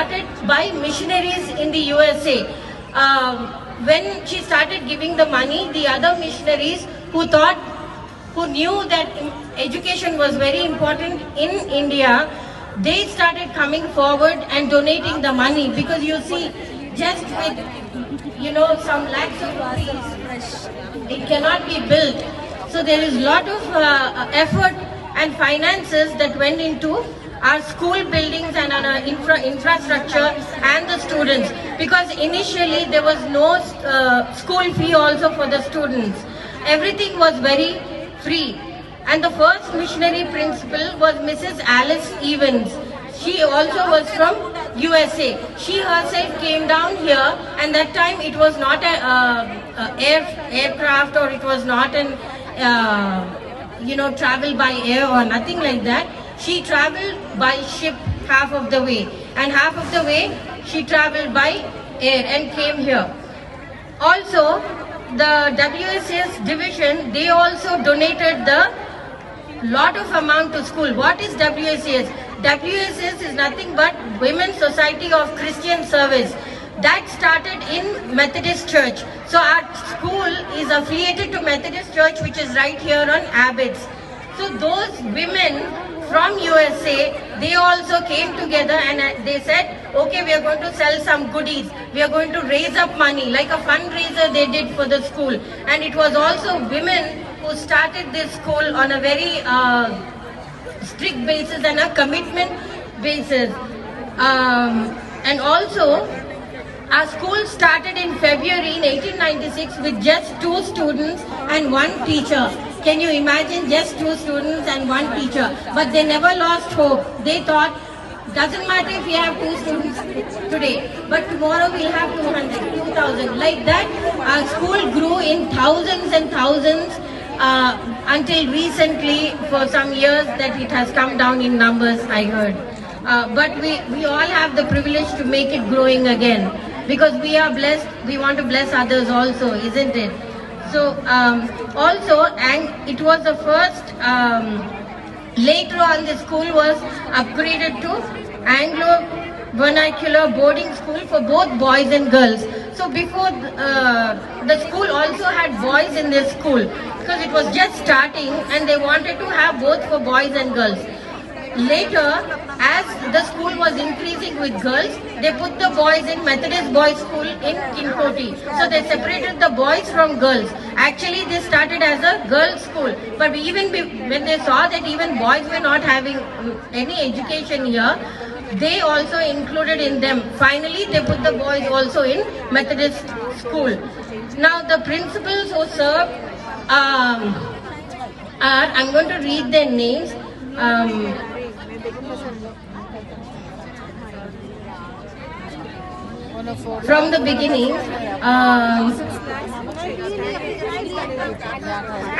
started by missionaries in the USA. When she started giving the money, the other missionaries who knew that education was very important in India, they started coming forward and donating the money, because you see, just with some lakhs of rupees, it cannot be built. So there is a lot of effort and finances that went into our school buildings and our infrastructure and the students, because initially there was no school fee also for the students. Everything was very free. And the first missionary principal was Mrs. Alice Evans. She also was from USA. She herself came down here, and that time it was not an aircraft, or it was not an travel by air or nothing like that. She traveled by ship half of the way, and half of the way she traveled by air and came here. Also, the WSS division, they also donated the lot of amount to school. What is WSS? WSS is nothing but Women's Society of Christian Service. That started in Methodist Church. So our school is affiliated to Methodist Church, which is right here on Abbots. So those women from USA, they also came together and they said, okay, we are going to sell some goodies. We are going to raise up money, like a fundraiser they did for the school. And it was also women who started this school on a very strict basis and a commitment basis. And also, our school started in February in 1896 with just 2 students and 1 teacher. Can you imagine, just 2 students and 1 teacher? But they never lost hope. They thought, doesn't matter if we have 2 students today, but tomorrow we'll have 200, 2,000. Like that, our school grew in thousands and thousands until recently, for some years, that it has come down in numbers, I heard. But we all have the privilege to make it growing again, because we are blessed. We want to bless others also, isn't it? So also, and it was the first, later on the school was upgraded to Anglo vernacular boarding school for both boys and girls. So before, the school also had boys in this school, because it was just starting and they wanted to have both for boys and girls. Later, as the school was increasing with girls, they put the boys in Methodist Boys School in Kinkoti. So they separated the boys from girls. Actually, they started as a girls' school. But even when they saw that even boys were not having any education here, they also included in them. Finally, they put the boys also in Methodist school. Now, the principals who served I'm going to read their names. From the beginning,